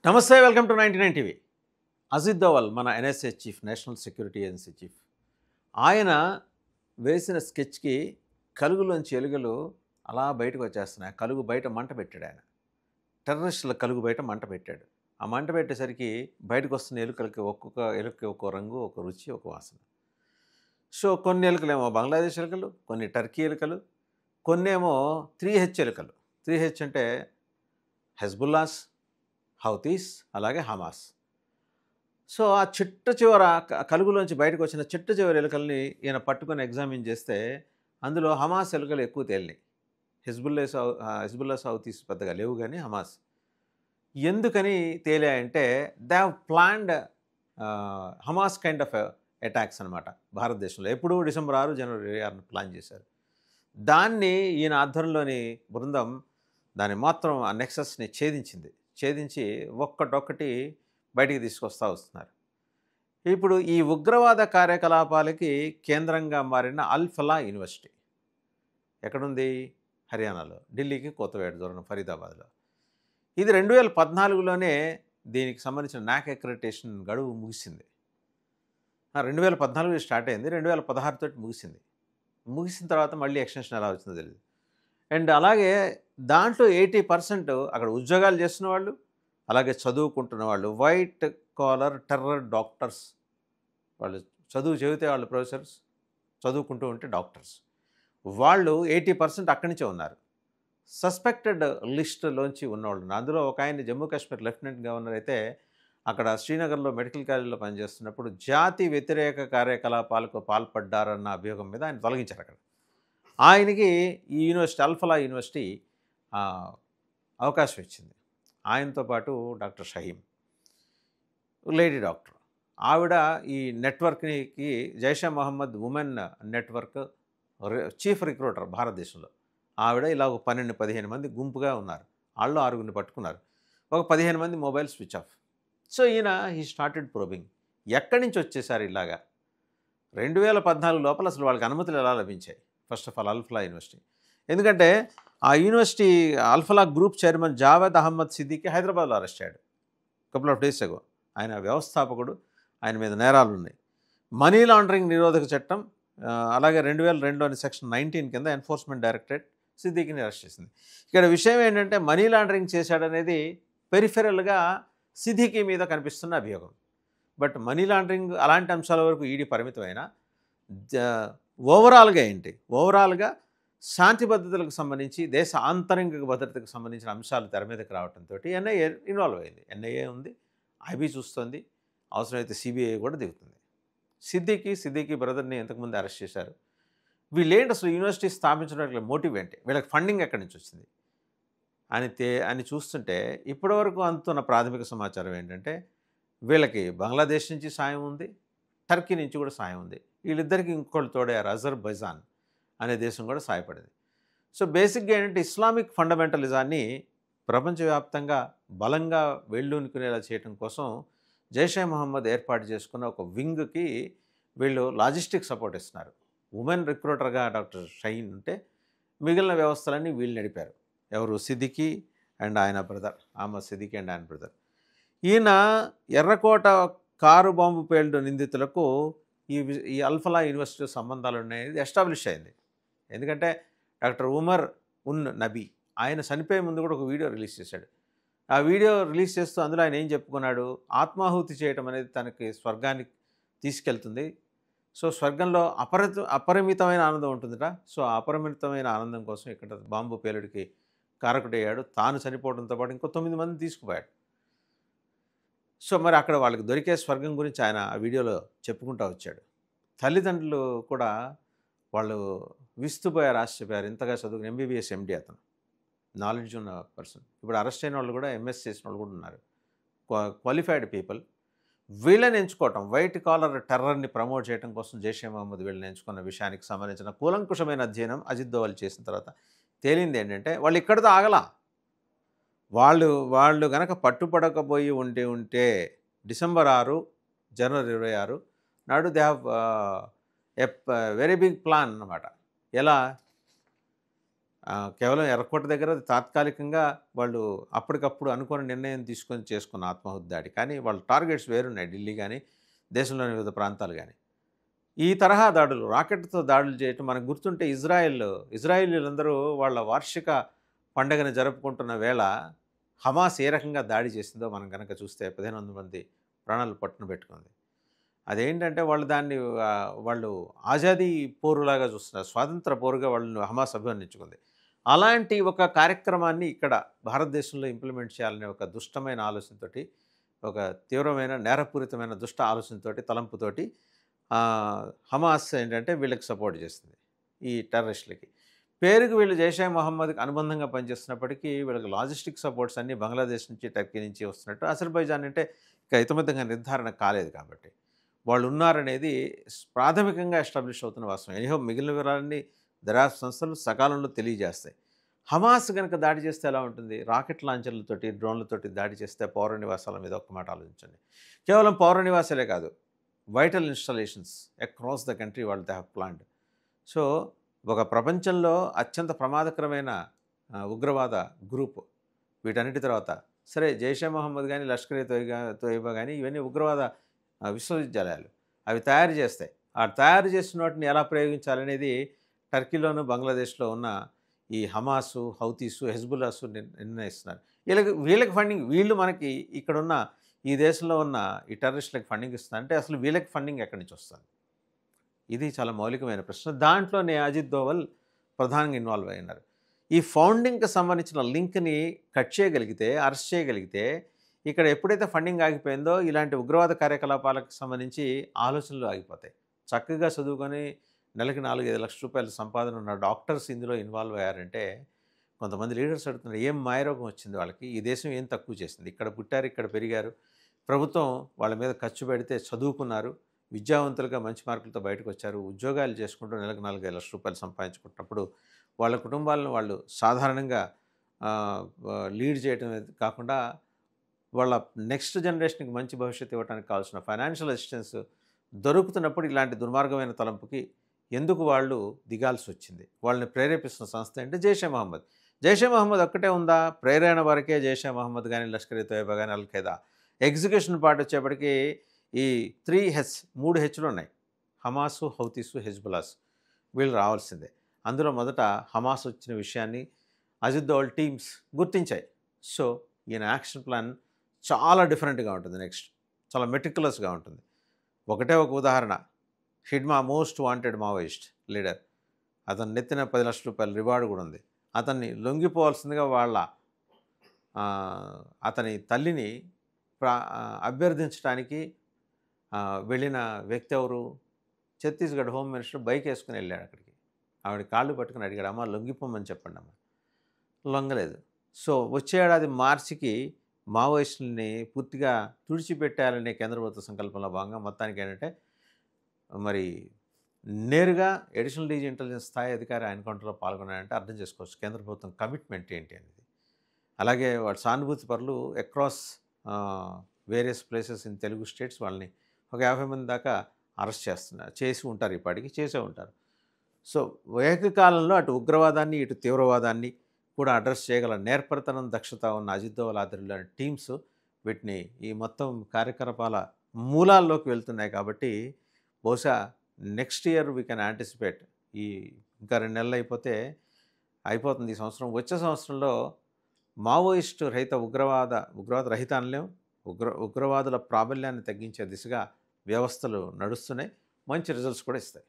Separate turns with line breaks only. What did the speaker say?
నమస్తే, welcome to 99 TV. Ajit Doval మన NSA chief, national security agency chief. ఆయన వేసిన స్కెచ్కి కలుగులోంచి ఎలుకలు అలా బయటకు వచ్చేస్తున్నాయి. కలుగు బయట మంట పెట్టాడు ఆయన. టెర్రరిస్టుల కలుగు బయట మంట పెట్టాడు. ఆ మంట పెట్టేసరికి బయటకు వస్తున్న ఎలుకలకి ఒక్కొక్క ఎలుకకి ఒక్కో రంగు, ఒక రుచి, ఒక వాసన. సో కొన్ని ఎలుకలేమో బంగ్లాదేశ్ ఎలుకలు, కొన్ని టర్కీ ఎలుకలు, కొన్నేమో 3H ఎలుకలు. 3H అంటే హెజ్బుల్లాస్, హౌతీస్, అలాగే హమాస్. సో ఆ చిట్ట చివర కలుగులోంచి బయటకు వచ్చిన చిట్ట చివరి ఎలుకల్ని ఈయన పట్టుకొని ఎగ్జామిన్ చేస్తే అందులో హమాస్ ఎలుకలు ఎక్కువ తేలినాయి. హెజ్బుల్లాస్, హౌతీస్ పెద్దగా లేవు, కానీ హమాస్ ఎందుకని తేలాయంటే they have planned Hamas kind of attacks అనమాట. భారతదేశంలో ఎప్పుడు డిసెంబర్ 6, జనవరి 26 ప్లాన్ చేశారు. దాన్ని ఈయన ఆధ్వర్యంలోని బృందం దాన్ని మాత్రం ఆ నెక్సస్ని ఛేదించి ఒక్కటొక్కటి బయటికి తీసుకొస్తూ వస్తున్నారు. ఇప్పుడు ఈ ఉగ్రవాద కార్యకలాపాలకి కేంద్రంగా మారిన అల్ ఫలా యూనివర్సిటీ ఎక్కడుంది? హర్యానాలో, ఢిల్లీకి కోతవేట దూరం ఫరీదాబాద్లో. ఇది 2014లోనే దీనికి సంబంధించిన నాక్ అక్రిడిటేషన్ గడువు ముగిసింది. 2014 స్టార్ట్ అయింది, 2016 తోటి ముగిసింది. ముగిసిన తర్వాత మళ్ళీ ఎక్స్టెన్షన్ ఎలా వచ్చిందో తెలియదు. అండ్ అలాగే దాంట్లో 80% అక్కడ ఉద్యోగాలు చేస్తున్న వాళ్ళు, అలాగే చదువుకుంటున్న వాళ్ళు, వైట్ కాలర్ టెర్రర్ డాక్టర్స్. వాళ్ళు చదువు చెబితే వాళ్ళు ప్రొఫెసర్స్, చదువుకుంటూ ఉంటే డాక్టర్స్. వాళ్ళు 80% అక్కడి నుంచే ఉన్నారు. సస్పెక్టెడ్ లిస్టులోంచి ఉన్నవాళ్ళు. అందులో ఒక ఆయన జమ్మూ కాశ్మీర్ లెఫ్టినెంట్ గవర్నర్ అయితే అక్కడ శ్రీనగర్లో మెడికల్ కాలేజీలో పనిచేస్తున్నప్పుడు జాతి వ్యతిరేక కార్యకలాపాలకు పాల్పడ్డారన్న అభియోగం మీద ఆయన తొలగించారు. అక్కడ ఆయనకి ఈ యూనివర్సిటీ, అల్ఫలా యూనివర్సిటీ అవకాశం ఇచ్చింది. ఆయనతో పాటు డాక్టర్ షహీం, లేడీ డాక్టర్. ఆవిడ ఈ నెట్వర్క్కి Jaishe Mohammed women network chief recruiter భారతదేశంలో. ఆవిడ ఇలా ఒక 12-15 మంది గుంపుగా ఉన్నారు. వాళ్ళు 6గురిని పట్టుకున్నారు. ఒక 15 మంది మొబైల్ స్విచ్ ఆఫ్. సో ఈయన హీ స్టార్టెడ్ ప్రోబింగ్. ఎక్కడి నుంచి వచ్చేసారు ఇలాగా? 2014 లోపల అసలు వాళ్ళకి అనుమతులు ఎలా లభించాయి? First of all Alfalah university. ఎందుకంటే ఆ university Alfalah group chairman Javed Ahmed Siddiqui హైదరాబాద్లో అరెస్ట్ అయ్యాడు కపుల్ ఆఫ్ డేస్ అగో. ఆయన వ్యవస్థాపకుడు, ఆయన మీద నేరాలు ఉన్నాయి. మనీ లాండరింగ్ నిరోధక చట్టం, అలాగే 2002లోని సెక్షన్ 19 కింద ఎన్ఫోర్స్మెంట్ డైరెక్టరేట్ సిద్దికిని అరెస్ట్ చేసింది. ఇక్కడ విషయం ఏంటంటే మనీ లాండరింగ్ చేశాడనేది పెరిఫెరల్గా సిద్దికి మీద కనిపిస్తున్న అభియోగం. బట్ మనీ లాండరింగ్ అలాంటి అంశాల వరకు ఈడీ పరిమితమైన ఓవరాల్గా ఏంటి? ఓవరాల్గా శాంతి భద్రతలకు సంబంధించి, దేశ ఆంతరంగిక భద్రతకు సంబంధించిన అంశాలు తెర మీదకి రావడంతో ఎన్ఐఏ ఇన్వాల్వ్ అయింది. ఎన్ఐఏ ఉంది, ఐబీ చూస్తుంది, అవసరమైతే సిబిఐ కూడా దిగుతుంది. సిద్దికి బ్రదర్ని ఇంతకుముందు అరెస్ట్ చేశారు. వీళ్ళేంటి అసలు యూనివర్సిటీ స్థాపించడానికి మోటివ్ ఏంటి? వీళ్ళకి ఫండింగ్ ఎక్కడి నుంచి వచ్చింది అని చూస్తుంటే ఇప్పటివరకు అందుతున్న ప్రాథమిక సమాచారం ఏంటంటే వీళ్ళకి బంగ్లాదేశ్ నుంచి సాయం ఉంది, టర్కీ నుంచి కూడా సాయం ఉంది. వీళ్ళిద్దరికి ఇంకొకళ్ళు తోడయ్యారు, అజర్బైజాన్ అనే దేశం కూడా సాయపడింది. సో బేసిక్గా ఏంటంటే ఇస్లామిక్ ఫండమెంటలిజాన్ని ప్రపంచవ్యాప్తంగా బలంగా వెళ్ళూనుకునేలా చేయడం కోసం జైషే మొహమ్మద్ ఏర్పాటు చేసుకున్న ఒక వింగ్కి వీళ్ళు లాజిస్టిక్ సపోర్ట్ ఇస్తున్నారు. ఉమెన్ రిక్రూటర్గా డాక్టర్ షహీన్ ఉంటే మిగిలిన వ్యవస్థలన్నీ వీళ్ళు నడిపారు. ఎవరు? సిద్దికి అండ్ ఆయన బ్రదర్, అహ్మద్ సిద్దికి అండ్ ఆయన బ్రదర్. ఈయన ఎర్రకోట కారు బాంబు పేల్డ్ నిందితులకు ఈ అల్ఫలా యూనివర్సిటీ సంబంధాలు ఉన్నాయి ఎస్టాబ్లిష్ అయింది. ఎందుకంటే డాక్టర్ ఉమర్ ఉన్ నబీ ఆయన చనిపోయే ముందు కూడా ఒక వీడియో రిలీజ్ చేశాడు. ఆ వీడియో రిలీజ్ చేస్తూ అందులో ఆయన ఏం చెప్పుకున్నాడు? ఆత్మాహుతి చేయటం అనేది తనకి స్వర్గానికి తీసుకెళ్తుంది. సో స్వర్గంలో అపరిమితమైన ఆనందం ఉంటుందట. సో ఆ అపరిమితమైన ఆనందం కోసం ఇక్కడ బాంబు పేలుడికి కారకుడయ్యాడు. తాను చనిపోవడంతో పాటు ఇంకో 9 మంది తీసుకుపోయాడు. సో మరి అక్కడ వాళ్ళకి దొరికే స్వర్గం గురించి ఆయన ఆ వీడియోలో చెప్పుకుంటూ వచ్చాడు. తల్లిదండ్రులు కూడా వాళ్ళు విస్తుపోయారు, ఆశ్చర్యపోయారు. ఇంతగా చదువుకుని ఎంబీబీఎస్ ఎండి, అతను నాలెడ్జ్ ఉన్న పర్సన్. ఇప్పుడు అరెస్ట్ అయిన వాళ్ళు కూడా ఎంఎస్ చేసిన వాళ్ళు కూడా ఉన్నారు, క్వాలిఫైడ్ పీపుల్. వీళ్ళని ఎంచుకోవటం, వైట్ కాలర్ టెర్రర్ని ప్రమోట్ చేయడం కోసం జైషే మహమ్మద్ వీళ్ళని ఎంచుకున్న విషయానికి సంబంధించిన కూలంకుషమైన అధ్యయనం అజిత్ దోవల్ చేసిన తర్వాత తేలింది ఏంటంటే వాళ్ళు ఇక్కడితో ఆగలా. వాళ్ళు గనక పట్టుపడకపోయి ఉంటే డిసెంబర్ 6, జనవరి 26 నాడు they have a very big plan అన్నమాట. ఎలా కేవలం ఎర్రకోట దగ్గర అది తాత్కాలికంగా వాళ్ళు అప్పటికప్పుడు అనుకోని నిర్ణయం తీసుకొని చేసుకున్న ఆత్మాహుతి దాడి. కానీ వాళ్ళ టార్గెట్స్ వేరున్నాయి, ఢిల్లీ గానీ, దేశంలోని వివిధ ప్రాంతాలు గానీ. ఈ తరహా దాడులు, రాకెట్‌తో దాడులు చేయటం మనకు గుర్తుంటే ఇజ్రాయేలీలందరూ వాళ్ళ వార్షిక పండగను జరుపుకుంటున్న వేళ హమాస్ ఏ రకంగా దాడి చేసిందో మనం గనక చూస్తే 1500 మంది ప్రాణాలు పట్టున పెట్టుకుంది. అదేంటంటే వాళ్ళు దాన్ని వాళ్ళు ఆజాదీ పోరులాగా చూస్తున్నారు. స్వాతంత్ర పోరుగా వాళ్ళు హమాస్ అభివర్ణించుకుంది. అలాంటి ఒక కార్యక్రమాన్ని ఇక్కడ భారతదేశంలో ఇంప్లిమెంట్ చేయాలనే ఒక దుష్టమైన ఆలోచనతోటి, ఒక తీవ్రమైన నేరపూరితమైన దుష్ట ఆలోచనతోటి, తలంపుతోటి హమాస్ ఏంటంటే వీళ్ళకి సపోర్ట్ చేస్తుంది, ఈ టెర్రరిస్టులకి. పేరుకు వీళ్ళు జైషే మొహమ్మద్కి అనుబంధంగా పనిచేస్తున్నప్పటికీ వీళ్ళకి లాజిస్టిక్ సపోర్ట్స్ అన్నీ బంగ్లాదేశ్ నుంచి, టర్కీ నుంచి వస్తున్నట్టు. అజర్బైజాన్ అంటే ఇక ఇతమితంగా నిర్ధారణ కాలేదు కాబట్టి వాళ్ళు ఉన్నారనేది ప్రాథమికంగా ఎస్టాబ్లిష్ అవుతున్న వాస్తవం. ఎనీహో మిగిలిన వివరాలన్నీ దర్యాప్తు సంస్థలు సకాలంలో తెలియజేస్తాయి. హమాస్ కనుక దాడి చేస్తే ఎలా ఉంటుంది? రాకెట్ లాంచర్లతోటి, డ్రోన్లతోటి దాడి చేస్తే పౌర నివాసాల మీద ఒక్క మాట ఆలోచించండి. కేవలం పౌర నివాసాలే కాదు, vital installations across the country వాళ్ళు దే హ్యావ్ ప్లాన్డ్. సో ఒక ప్రపంచంలో అత్యంత ప్రమాదకరమైన ఉగ్రవాద గ్రూప్ వీటన్నిటి తర్వాత, సరే జైషే మొహమ్మద్ కానీ, లష్కర్ ఏ తోయిబా కానీ, ఇవన్నీ ఉగ్రవాద విశ్వవిద్యాలయాలు, అవి తయారు చేస్తాయి. ఆ తయారు చేసిన వాటిని ఎలా ప్రయోగించాలనేది టర్కీలోను, బంగ్లాదేశ్లో ఉన్న ఈ హమాసు, హౌతీసు, హెజ్బుల్లాసు నిర్ణయిస్తున్నారు. వీళ్ళకి ఫండింగ్, వీళ్ళు మనకి ఇక్కడున్న ఈ దేశంలో ఉన్న ఈ టెర్రరిస్టులకు ఫండింగ్ ఇస్తున్నారు అంటే అసలు వీళ్ళకి ఫండింగ్ ఎక్కడి నుంచి వస్తుంది? ఇది చాలా మౌలికమైన ప్రశ్న. దాంట్లోనే అజిత్ దోవల్ ప్రధానంగా ఇన్వాల్వ్ అయినారు. ఈ ఫౌండింగ్కి సంబంధించిన లింక్ని కట్ చేయగలిగితే, అరెస్ట్ చేయగలిగితే, ఇక్కడ ఎప్పుడైతే ఫండింగ్ ఆగిపోయిందో ఇలాంటి ఉగ్రవాద కార్యకలాపాలకు సంబంధించి ఆలోచనలు ఆగిపోతాయి. చక్కగా చదువుకొని నెలకి 4-5 లక్షల రూపాయల సంపాదన ఉన్న డాక్టర్స్ ఇందులో ఇన్వాల్వ్ అయ్యారంటే కొంతమంది లీడర్స్ అడుగుతున్నారు, ఏం మాయరోగం వచ్చింది వాళ్ళకి? ఈ దేశం ఏం తక్కువ చేసింది? ఇక్కడ పుట్టారు, ఇక్కడ పెరిగారు, ప్రభుత్వం వాళ్ళ మీద ఖర్చు పెడితే చదువుకున్నారు, విద్యావంతులుగా మంచి మార్కులతో బయటకు వచ్చారు, ఉద్యోగాలు చేసుకుంటూ నెలకు 4-5 లక్షల రూపాయలు సంపాదించుకుంటున్నప్పుడు వాళ్ళ కుటుంబాలను వాళ్ళు సాధారణంగా లీడ్ చేయడం కాకుండా వాళ్ళ నెక్స్ట్ జనరేషన్కి మంచి భవిష్యత్తు ఇవ్వడానికి కావాల్సిన ఫైనాన్షియల్ అసిస్టెన్స్ దొరుకుతున్నప్పుడు ఇలాంటి దుర్మార్గమైన తలంపుకి ఎందుకు వాళ్ళు దిగాల్సి వచ్చింది? వాళ్ళని ప్రేరేపిస్తున్న సంస్థ అంటే జైషే మొహమ్మద్. జైషే మొహమ్మద్ ఒక్కటే ఉందా? ప్రేరణ వరకే జైషే మొహమ్మద్ కానీ, లష్కర్ ఏ తోయిబా కానీ, అల్ ఖైదా. ఎగ్జిక్యూషన్ పార్ట్ వచ్చేప్పటికి ఈ 3 హెచ్లు ఉన్నాయి, హమాసు, హౌతీసు, హెజ్బులాస్. వీళ్ళు రావాల్సిందే. అందులో మొదట హమాస్ వచ్చిన విషయాన్ని అజిత్ దోవల్ టీమ్స్ గుర్తించాయి. సో ఈయన యాక్షన్ ప్లాన్ చాలా డిఫరెంట్గా ఉంటుంది, నెక్స్ట్ చాలా మెటిక్యులస్గా ఉంటుంది. ఒకటే ఒక ఉదాహరణ, Hidma most wanted Maoist leader, అతను నెత్తిన 10 లక్షల రూపాయల రివార్డు కూడా ఉంది. అతన్ని లొంగిపోవాల్సిందిగా అతని తల్లిని అభ్యర్థించడానికి వెళ్ళిన వ్యక్తి ఎవరు? ఛత్తీస్గఢ్ హోమ్ మినిస్టర్ బైక్ వేసుకుని వెళ్ళాడు అక్కడికి. ఆవిడ కాళ్ళు పట్టుకుని అడిగాడు, అమ్మ లొంగిపోమని చెప్పండి అమ్మ. లొంగలేదు. సో వచ్చే ఏడాది మార్చికి మావోయిస్టులని పూర్తిగా తుడిచిపెట్టాలనే కేంద్ర ప్రభుత్వ సంకల్పంలో భాగంగా మొత్తానికి ఏంటంటే మరి నేరుగా అడిషనల్ డీజీ ఇంటెలిజెన్స్ స్థాయి అధికారి ఆయన కౌంటర్లో పాల్గొన్నాడంటే అర్థం చేసుకోవచ్చు కేంద్ర ప్రభుత్వం కమిట్మెంట్ ఏంటి అనేది. అలాగే వాడు సానుభూతి పరులు across various places in Telugu states వాళ్ళని ఒక 50 మంది దాకా అరెస్ట్ చేసి ఉంటారు, ఇప్పటికి చేసే ఉంటారు. సో ఏకకాలంలో అటు ఉగ్రవాదాన్ని, ఇటు తీవ్రవాదాన్ని కూడా అడ్రస్ చేయగల నేర్పరితనం, దక్షత ఉన్న అజిత్ దోవల్ ఆధ్వర్యంలోని టీమ్స్ వీటిని ఈ మొత్తం కార్యకలాపాల మూలాల్లోకి వెళ్తున్నాయి. కాబట్టి బహుశా next year we can anticipate, ఈ ఇంకా 2 నెలలు అయిపోతుంది ఈ సంవత్సరం. వచ్చే సంవత్సరంలో మావోయిస్టు రహిత ఉగ్రవాద రహిత అనలేం, ఉగ్రవాదుల ప్రాబల్యాన్ని తగ్గించే దిశగా వ్యవస్థలు నడుస్తున్నాయి, మంచి రిజల్ట్స్ కూడా ఇస్తాయి.